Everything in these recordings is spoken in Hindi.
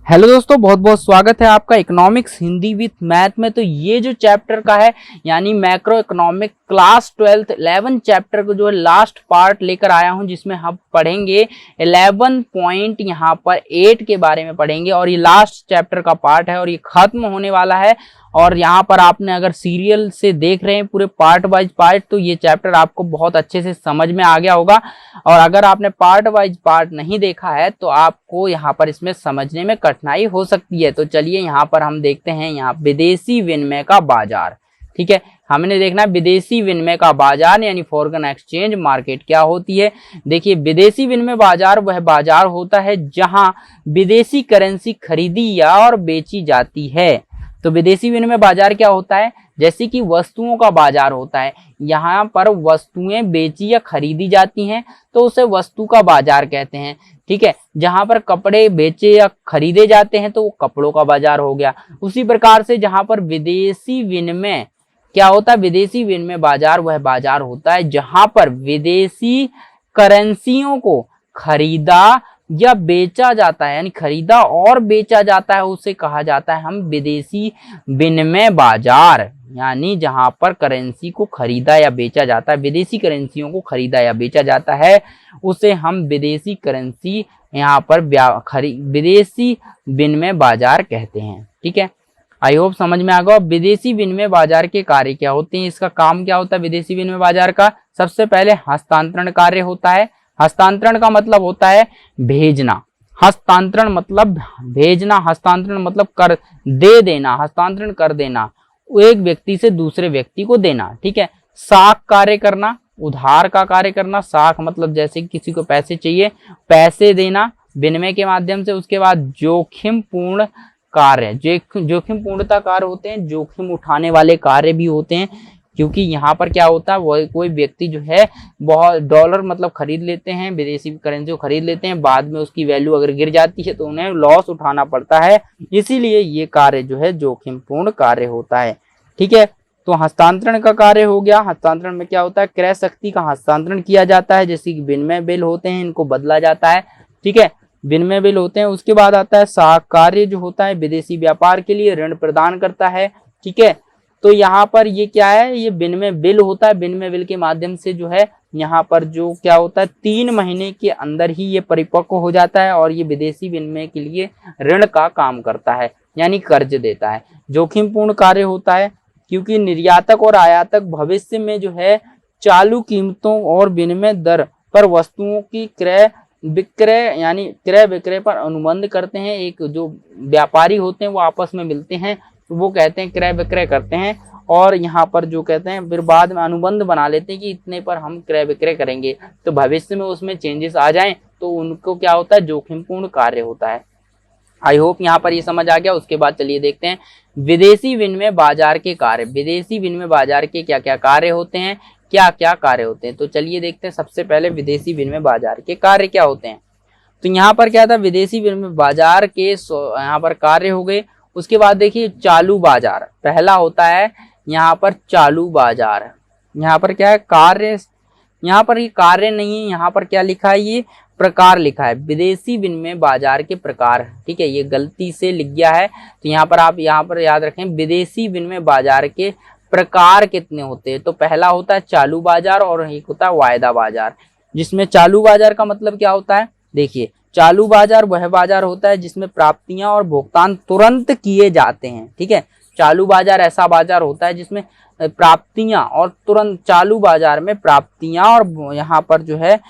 हेलो दोस्तों, बहुत बहुत स्वागत है आपका इकोनॉमिक्स हिंदी विथ मैथ में। तो ये जो चैप्टर का है यानी मैक्रो इकोनॉमिक क्लास 12 11 चैप्टर को जो है लास्ट पार्ट लेकर आया हूं, जिसमें हम पढ़ेंगे 11 पॉइंट यहाँ पर 8 के बारे में पढ़ेंगे और ये लास्ट चैप्टर का पार्ट है और ये खत्म होने वाला है। और यहाँ पर आपने अगर सीरियल से देख रहे हैं पूरे पार्ट वाइज पार्ट, तो ये चैप्टर आपको बहुत अच्छे से समझ में आ गया होगा। और अगर आपने पार्ट वाइज पार्ट नहीं देखा है तो आपको यहाँ पर इसमें समझने में कठिनाई हो सकती है। तो चलिए यहाँ पर हम देखते हैं यहाँ विदेशी विनिमय का बाजार। ठीक है, हमने देखना है विदेशी विनिमय का बाजार यानी फॉरेन एक्सचेंज मार्केट क्या होती है। देखिए, विदेशी विनिमय बाजार वह बाजार होता है जहां विदेशी करेंसी खरीदी या और बेची जाती है। तो विदेशी विनिमय बाजार क्या होता है? जैसे कि वस्तुओं का बाजार होता है, यहाँ पर वस्तुएं बेची या खरीदी जाती हैं तो उसे वस्तु का बाजार कहते हैं। ठीक है, जहां पर कपड़े बेचे या खरीदे जाते हैं तो वो कपड़ों का बाजार हो गया। उसी प्रकार से जहां पर विदेशी विनिमय क्या होता है? विदेशी विनिमय बाजार वह बाजार होता है जहां पर विदेशी करेंसियों को खरीदा या बेचा जाता है, यानी खरीदा और बेचा जाता है, उसे कहा जाता है हम विदेशी विनिमय बाजार। यानी जहां पर करेंसी को खरीदा या बेचा जाता है, विदेशी करेंसियों को खरीदा या बेचा जाता है, उसे हम विदेशी करेंसी यहाँ पर विदेशी विनिमय बाजार कहते हैं। ठीक है, आई होप समझ में आ गया। विदेशी विनिमय बाजार के कार्य क्या होते हैं, इसका काम क्या होता है विदेशी विनिमय बाजार का? सबसे पहले हस्तांतरण कार्य होता है। हस्तांतरण का मतलब होता है भेजना। हस्तांतरण मतलब भेजना, हस्तांतरण मतलब कर दे देना, हस्तांतरण कर देना, एक व्यक्ति से दूसरे व्यक्ति को देना। ठीक है, साख कार्य करना, उधार का कार्य करना। साख मतलब जैसे किसी को पैसे चाहिए, पैसे देना विनिमय के माध्यम से। उसके बाद जोखिम पूर्ण कार्य, जोखिम पूर्णता कार्य होते हैं, जोखिम उठाने वाले कार्य भी होते हैं, क्योंकि यहाँ पर क्या होता है, वो कोई व्यक्ति जो है बहुत डॉलर मतलब खरीद लेते हैं, विदेशी करेंसी को खरीद लेते हैं, बाद में उसकी वैल्यू अगर गिर जाती है तो उन्हें लॉस उठाना पड़ता है, इसीलिए ये कार्य जो है जोखिम पूर्ण कार्य होता है। ठीक है, तो हस्तांतरण का कार्य हो गया। हस्तांतरण में क्या होता है? क्रय शक्ति का हस्तांतरण किया जाता है, जैसे कि विनिमय बिल होते हैं, इनको बदला जाता है। ठीक है, विनिमय बिल होते हैं। उसके बाद आता है साख कार्य, जो होता है विदेशी व्यापार के लिए ऋण प्रदान करता है। ठीक है, तो यहाँ पर ये क्या है? ये विनिमय बिल होता है। विनिमय बिल के माध्यम से जो है यहाँ पर जो क्या होता है 3 महीने के अंदर ही ये परिपक्व हो जाता है और ये विदेशी विनिमय के लिए ऋण का काम करता है, यानी कर्ज देता है। जोखिम पूर्ण कार्य होता है क्योंकि निर्यातक और आयातक भविष्य में जो है चालू कीमतों और विनिमय दर पर वस्तुओं की क्रय विक्रय यानी क्रय विक्रय पर अनुबंध करते हैं। एक जो व्यापारी होते हैं वो आपस में मिलते हैं तो वो कहते हैं क्रय विक्रय करते हैं, और यहाँ पर जो कहते हैं फिर बाद में अनुबंध बना लेते हैं कि इतने पर हम क्रय विक्रय करेंगे, तो भविष्य में उसमें चेंजेस आ जाएं तो उनको क्या होता है? जोखिमपूर्ण कार्य होता है। आई होप यहाँ पर ये समझ आ गया। उसके बाद चलिए देखते हैं विदेशी विनिमय बाजार के कार्य। विदेशी विनिमय बाजार के क्या क्या कार्य होते हैं, क्या क्या कार्य होते हैं, तो चलिए देखते हैं। सबसे पहले विदेशी विनिमय बाजार के कार्य क्या होते हैं। तो यहाँ पर क्या था? विदेशी विनिमय बाजार के यहाँ पर कार्य हो गए। उसके बाद देखिए चालू बाजार पहला होता है। यहाँ पर चालू बाजार, यहाँ पर क्या है? कार्य, यहाँ पर ये कार्य नहीं है, यहाँ पर क्या लिखा है? ये प्रकार लिखा है, विदेशी विनिमय बाजार के प्रकार। ठीक है, ये गलती से लिख गया है, तो यहाँ पर आप यहाँ पर याद रखें विदेशी विनिमय बाजार के प्रकार कितने होते हैं। तो पहला होता है चालू बाजार और एक होता है वायदा बाजार। जिसमें चालू बाजार का मतलब क्या होता है? देखिए, चालू बाजार वह बाजार होता है जिसमें प्राप्तियां और भुगतान तुरंत किए जाते हैं। ठीक है, चालू बाजार ऐसा बाजार होता है जिसमें प्राप्तियां और तुरंत, चालू बाजार में प्राप्तियां और यहाँ पर जो है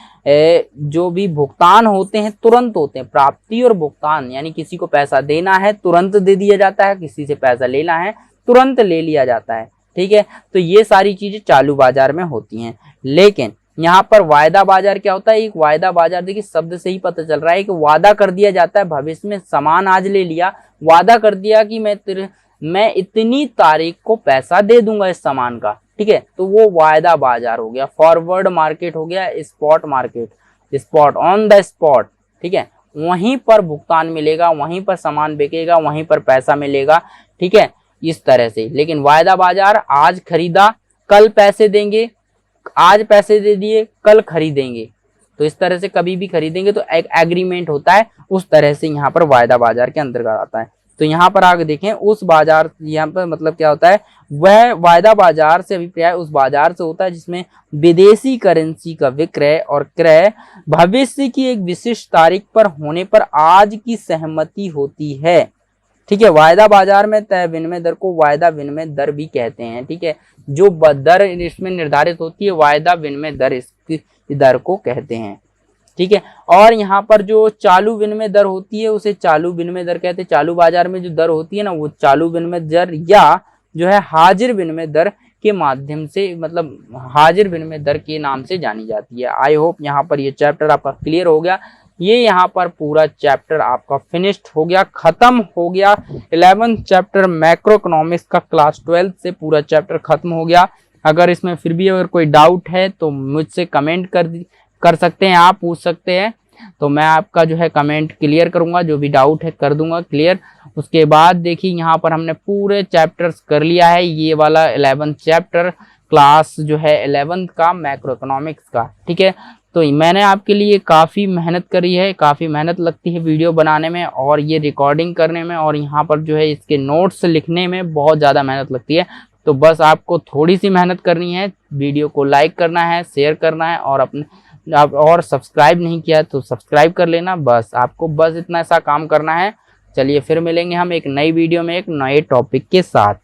जो भी भुगतान होते हैं तुरंत होते हैं। प्राप्ति और भुगतान यानी किसी को पैसा देना है तुरंत दे दिया जाता है, किसी से पैसा लेना है तुरंत ले लिया जाता है। ठीक है, तो ये सारी चीजें चालू बाजार में होती हैं। लेकिन यहाँ पर वायदा बाजार क्या होता है? एक वायदा बाजार, देखिए शब्द से ही पता चल रहा है कि वादा कर दिया जाता है, भविष्य में सामान आज ले लिया, वादा कर दिया कि मैं इतनी तारीख को पैसा दे दूंगा इस सामान का। ठीक है, तो वो वायदा बाजार हो गया। फॉरवर्ड मार्केट हो गया spot market, spot on the spot. ठीक है, वहीं पर भुगतान मिलेगा, वहीं पर सामान बिकेगा, वहीं पर पैसा मिलेगा। ठीक है, इस तरह से। लेकिन वायदा बाजार आज खरीदा कल पैसे देंगे, आज पैसे दे दिए कल खरीदेंगे। तो इस तरह से कभी भी खरीदेंगे तो एक एग्रीमेंट होता है, उस तरह से यहाँ पर वायदा बाजार के अंतर्गत आता है। तो यहाँ पर आगे देखें, उस बाजार, यहाँ पर मतलब क्या होता है, वह वायदा बाजार से अभिप्राय उस बाजार से होता है जिसमें विदेशी करेंसी का विक्रय और क्रय भविष्य की एक विशिष्ट तारीख पर होने पर आज की सहमति होती है। ठीक है, वायदा बाजार में तय विनिमय दर को वायदा विनिमय दर भी कहते हैं। ठीक है, जो दर इसमें निर्धारित होती है वायदा विनिमय दर, इसकी दर को कहते हैं। ठीक है, और यहाँ पर जो चालू विनिमय दर होती है उसे चालू विनिमय दर कहते हैं। चालू बाजार में जो दर होती है ना, वो चालू विनिमय दर या जो है हाजिर विनिमय दर के माध्यम से, मतलब हाजिर विनिमय दर के नाम से जानी जाती है। आई होप यहाँ पर ये चैप्टर आपका क्लियर हो गया। ये यहाँ पर पूरा चैप्टर आपका फिनिश्ड हो गया, खत्म हो गया। 11th चैप्टर मैक्रो इकोनॉमिक्स का क्लास 12 से पूरा चैप्टर खत्म हो गया। अगर इसमें फिर भी अगर कोई डाउट है तो मुझसे कमेंट कर सकते हैं, आप पूछ सकते हैं, तो मैं आपका जो है कमेंट क्लियर करूंगा, जो भी डाउट है कर दूंगा क्लियर। उसके बाद देखिए यहाँ पर हमने पूरे चैप्टर्स कर लिया है, ये वाला 11th चैप्टर क्लास जो है 11th का मैक्रो इकोनॉमिक्स का। ठीक है, तो मैंने आपके लिए काफ़ी मेहनत करी है, काफ़ी मेहनत लगती है वीडियो बनाने में और ये रिकॉर्डिंग करने में, और यहाँ पर जो है इसके नोट्स लिखने में बहुत ज़्यादा मेहनत लगती है। तो बस आपको थोड़ी सी मेहनत करनी है, वीडियो को लाइक करना है, शेयर करना है, और अपने आप और सब्सक्राइब नहीं किया तो सब्सक्राइब कर लेना। बस आपको बस इतना ऐसा काम करना है। चलिए फिर मिलेंगे हम एक नई वीडियो में एक नए टॉपिक के साथ।